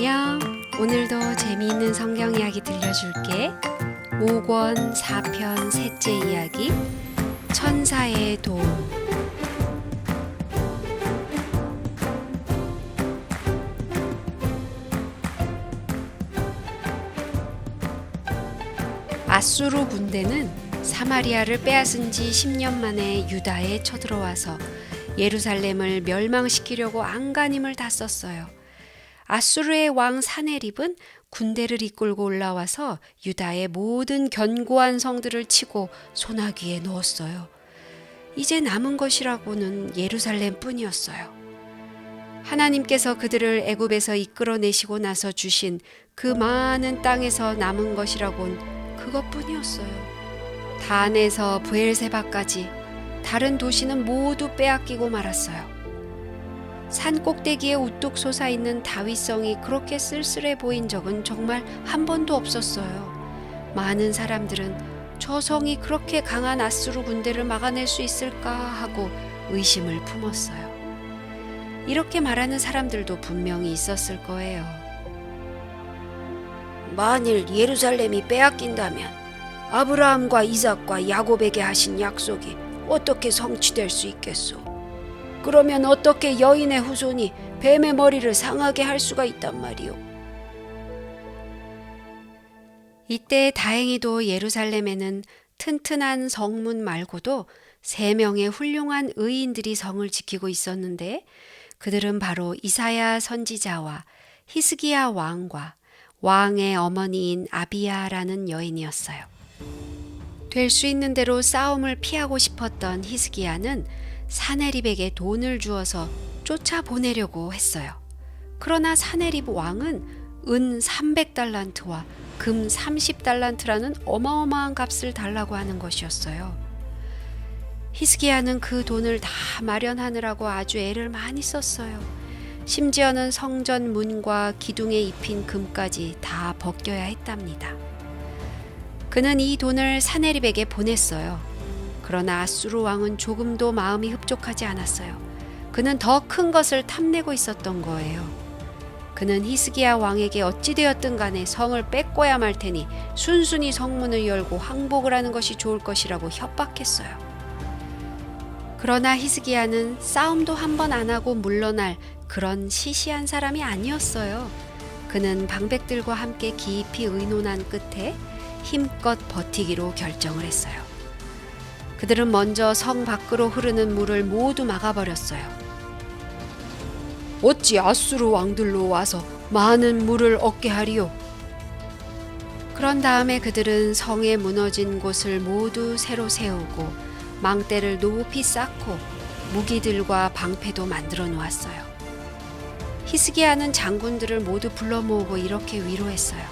안녕. 오늘도 재미있는 성경 이야기 들려줄게. 5권 4편 셋째 이야기, 천사의 도움. 아수르 군대는 사마리아를 빼앗은 지 10년 만에 유다에 쳐들어와서 예루살렘을 멸망시키려고 안간힘을 다 썼어요. 아수르의 왕 사네립은 군대를 이끌고 올라와서 유다의 모든 견고한 성들을 치고 소나기에 넣었어요. 이제 남은 것이라고는 예루살렘 뿐이었어요. 하나님께서 그들을 애굽에서 이끌어내시고 나서 주신 그 많은 땅에서 남은 것이라곤 그것뿐이었어요. 단에서 브엘세바까지 다른 도시는 모두 빼앗기고 말았어요. 산 꼭대기에 우뚝 솟아있는 다윗성이 그렇게 쓸쓸해 보인 적은 정말 한 번도 없었어요. 많은 사람들은 저 성이 그렇게 강한 아수르 군대를 막아낼 수 있을까 하고 의심을 품었어요. 이렇게 말하는 사람들도 분명히 있었을 거예요. 만일 예루살렘이 빼앗긴다면 아브라함과 이삭과 야곱에게 하신 약속이 어떻게 성취될 수 있겠소? 그러면 어떻게 여인의 후손이 뱀의 머리를 상하게 할 수가 있단 말이오? 이때 다행히도 예루살렘에는 튼튼한 성문 말고도 3명의 훌륭한 의인들이 성을 지키고 있었는데, 그들은 바로 이사야 선지자와 히스기야 왕과 왕의 어머니인 아비야라는 여인이었어요. 될 수 있는 대로 싸움을 피하고 싶었던 히스기야는 사네립에게 돈을 주어서 쫓아보내려고 했어요. 그러나 사네립 왕은 은 300달란트와 금 30달란트라는 어마어마한 값을 달라고 하는 것이었어요. 히스기야는 그 돈을 다 마련하느라고 아주 애를 많이 썼어요. 심지어는 성전 문과 기둥에 입힌 금까지 다 벗겨야 했답니다. 그는 이 돈을 사네립에게 보냈어요. 그러나 아수르 왕은 조금도 마음이 흡족하지 않았어요. 그는 더 큰 것을 탐내고 있었던 거예요. 그는 히스기야 왕에게 어찌되었든 간에 성을 뺏고야 말 테니 순순히 성문을 열고 항복을 하는 것이 좋을 것이라고 협박했어요. 그러나 히스기야는 싸움도 한 번 안 하고 물러날 그런 시시한 사람이 아니었어요. 그는 방백들과 함께 깊이 의논한 끝에 힘껏 버티기로 결정을 했어요. 그들은 먼저 성 밖으로 흐르는 물을 모두 막아버렸어요. 어찌 아수르 왕들로 와서 많은 물을 얻게 하리요? 그런 다음에 그들은 성의 무너진 곳을 모두 새로 세우고 망대를 높이 쌓고 무기들과 방패도 만들어 놓았어요. 히스기야는 장군들을 모두 불러 모으고 이렇게 위로했어요.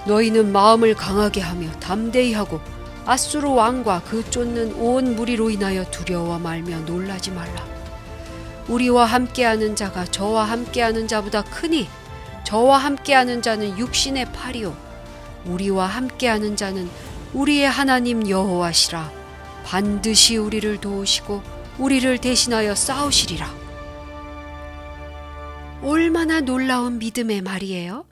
너희는 마음을 강하게 하며 담대히 하고 아수르 왕과 그 쫓는 온 무리로 인하여 두려워 말며 놀라지 말라. 우리와 함께하는 자가 저와 함께하는 자보다 크니 저와 함께하는 자는 육신의 팔이요 우리와 함께하는 자는 우리의 하나님 여호와시라. 반드시 우리를 도우시고 우리를 대신하여 싸우시리라. 얼마나 놀라운 믿음의 말이에요.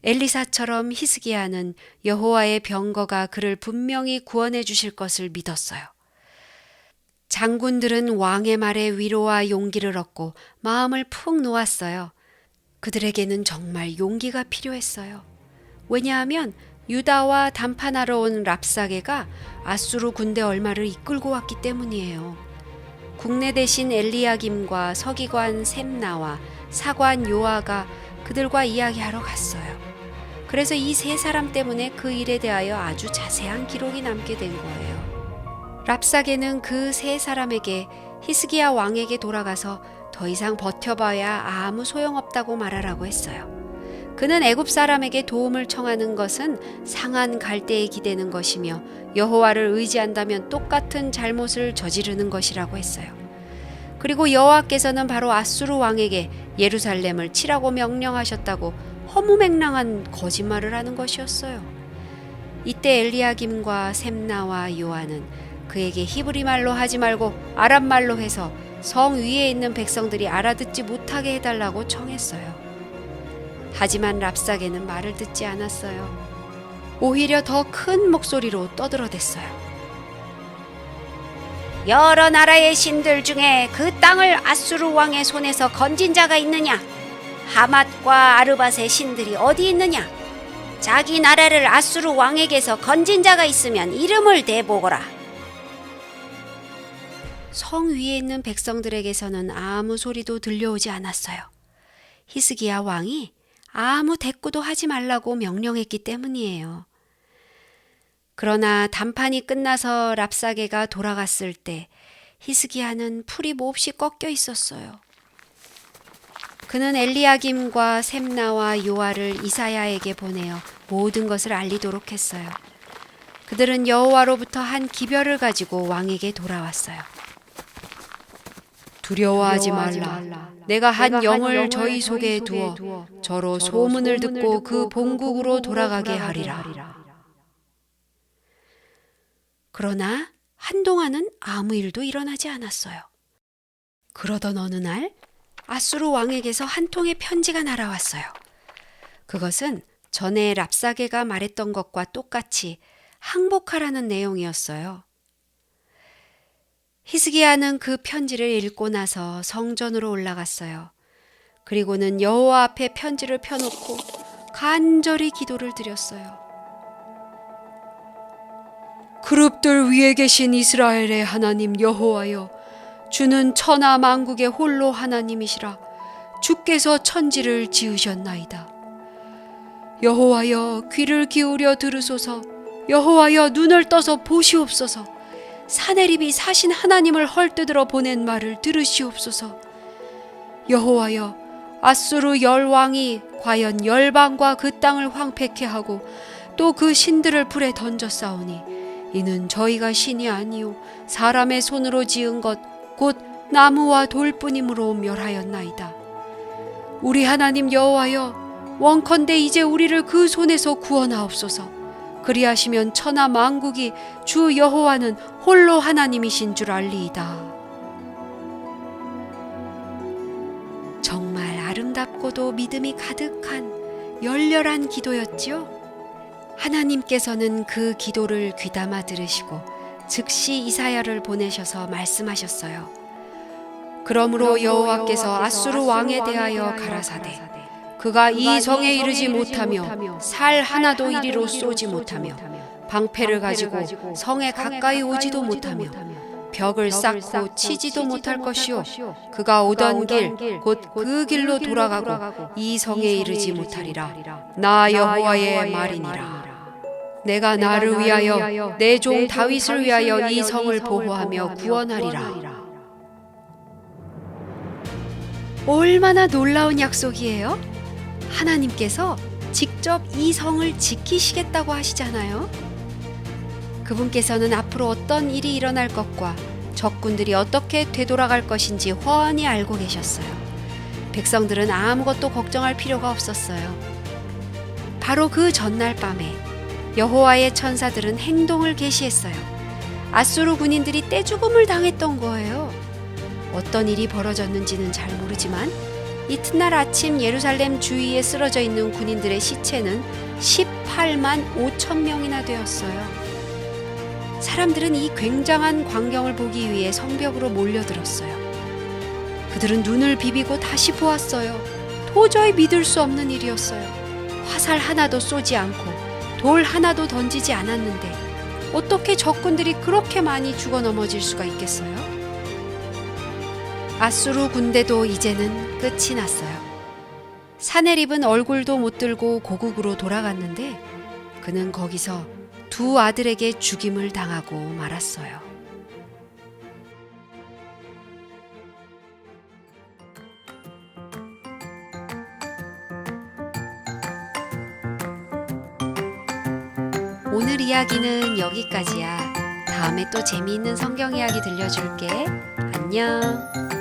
엘리사처럼 히스기야는 여호와의 병거가 그를 분명히 구원해 주실 것을 믿었어요. 장군들은 왕의 말에 위로와 용기를 얻고 마음을 푹 놓았어요. 그들에게는 정말 용기가 필요했어요. 왜냐하면 유다와 담판하러 온 랍사게가 아수르 군대 얼마를 이끌고 왔기 때문이에요. 국내 대신 엘리야김과 서기관 셈나와 사관 요아가 그들과 이야기하러 갔어요. 그래서 이 3사람 때문에 그 일에 대하여 아주 자세한 기록이 남게 된 거예요. 랍사게는 그 3사람에게 히스기야 왕에게 돌아가서 더 이상 버텨봐야 아무 소용없다고 말하라고 했어요. 그는 애굽 사람에게 도움을 청하는 것은 상한 갈대에 기대는 것이며 여호와를 의지한다면 똑같은 잘못을 저지르는 것이라고 했어요. 그리고 여호와께서는 바로 아수르 왕에게 예루살렘을 치라고 명령하셨다고 허무맹랑한 거짓말을 하는 것이었어요. 이때 엘리야김과 셈나와 요한은 그에게 히브리 말로 하지 말고 아람 말로 해서 성 위에 있는 백성들이 알아듣지 못하게 해달라고 청했어요. 하지만 랍사게는 말을 듣지 않았어요. 오히려 더 큰 목소리로 떠들어댔어요. 여러 나라의 신들 중에 그 땅을 아수르 왕의 손에서 건진 자가 있느냐? 하맛과 아르밧의 신들이 어디 있느냐? 자기 나라를 아수르 왕에게서 건진 자가 있으면 이름을 대보거라. 성 위에 있는 백성들에게서는 아무 소리도 들려오지 않았어요. 히스기야 왕이 아무 대꾸도 하지 말라고 명령했기 때문이에요. 그러나 담판이 끝나서 랍사게가 돌아갔을 때 히스기야는 풀이 몹시 꺾여 있었어요. 그는 엘리야김과 셈나와 요아를 이사야에게 보내어 모든 것을 알리도록 했어요. 그들은 여호와로부터 한 기별을 가지고 왕에게 돌아왔어요. 두려워하지 말라. 내가 한 영을 저희 속에 두어 저로 소문을 듣고 그 본국으로 돌아가게 하리라. 그러나 한동안은 아무 일도 일어나지 않았어요. 그러던 어느 날 아수르 왕에게서 한 통의 편지가 날아왔어요. 그것은 전에 랍사게가 말했던 것과 똑같이 항복하라는 내용이었어요. 히스기야는 그 편지를 읽고 나서 성전으로 올라갔어요. 그리고는 여호와 앞에 편지를 펴놓고 간절히 기도를 드렸어요. 그룹들 위에 계신 이스라엘의 하나님 여호와여, 주는 천하 만국의 홀로 하나님이시라. 주께서 천지를 지으셨나이다. 여호와여, 귀를 기울여 들으소서. 여호와여, 눈을 떠서 보시옵소서. 사내립이 사신 하나님을 헐뜯으러 보낸 말을 들으시옵소서. 여호와여, 아수르 열왕이 과연 열방과 그 땅을 황폐케 하고 또 그 신들을 불에 던져 싸우니 이는 저희가 신이 아니요 사람의 손으로 지은 것 곧 나무와 돌뿐이므로 멸하였나이다. 우리 하나님 여호와여, 원컨대 이제 우리를 그 손에서 구원하옵소서. 그리하시면 천하 만국이 주 여호와는 홀로 하나님이신 줄 알리이다. 정말 아름답고도 믿음이 가득한 열렬한 기도였지요. 하나님께서는 그 기도를 귀담아 들으시고 즉시 이사야를 보내셔서 말씀하셨어요. 그러므로 여호와께서 아수르 왕에 대하여 가라사대 그가 이 성에 이르지 못하며 살 하나도 이리로 쏘지 못하며 방패를 가지고 성에 가까이 오지도 못하며 벽을 쌓고 치지도 못할 것이요 그가 오던 길 곧 그 길로 돌아가고 이 성에 이르지 못하리라. 나 여호와의 말이니라. 내가 나를 위하여 내 종 다윗을 위하여 이 성을 보호하며 구원하리라. 얼마나 놀라운 약속이에요? 하나님께서 직접 이 성을 지키시겠다고 하시잖아요. 그분께서는 앞으로 어떤 일이 일어날 것과 적군들이 어떻게 되돌아갈 것인지 훤히 알고 계셨어요. 백성들은 아무것도 걱정할 필요가 없었어요. 바로 그 전날 밤에 여호와의 천사들은 행동을 개시했어요. 아수르 군인들이 떼죽음을 당했던 거예요. 어떤 일이 벌어졌는지는 잘 모르지만 이튿날 아침 예루살렘 주위에 쓰러져 있는 군인들의 시체는 18만 5천 명이나 되었어요. 사람들은 이 굉장한 광경을 보기 위해 성벽으로 몰려들었어요. 그들은 눈을 비비고 다시 보았어요. 도저히 믿을 수 없는 일이었어요. 화살 하나도 쏘지 않고 돌 하나도 던지지 않았는데 어떻게 적군들이 그렇게 많이 죽어 넘어질 수가 있겠어요? 아수르 군대도 이제는 끝이 났어요. 사내립은 얼굴도 못 들고 고국으로 돌아갔는데 그는 거기서 두 아들에게 죽임을 당하고 말았어요. 오늘 이야기는 여기까지야. 다음에 또 재미있는 성경 이야기 들려줄게. 안녕.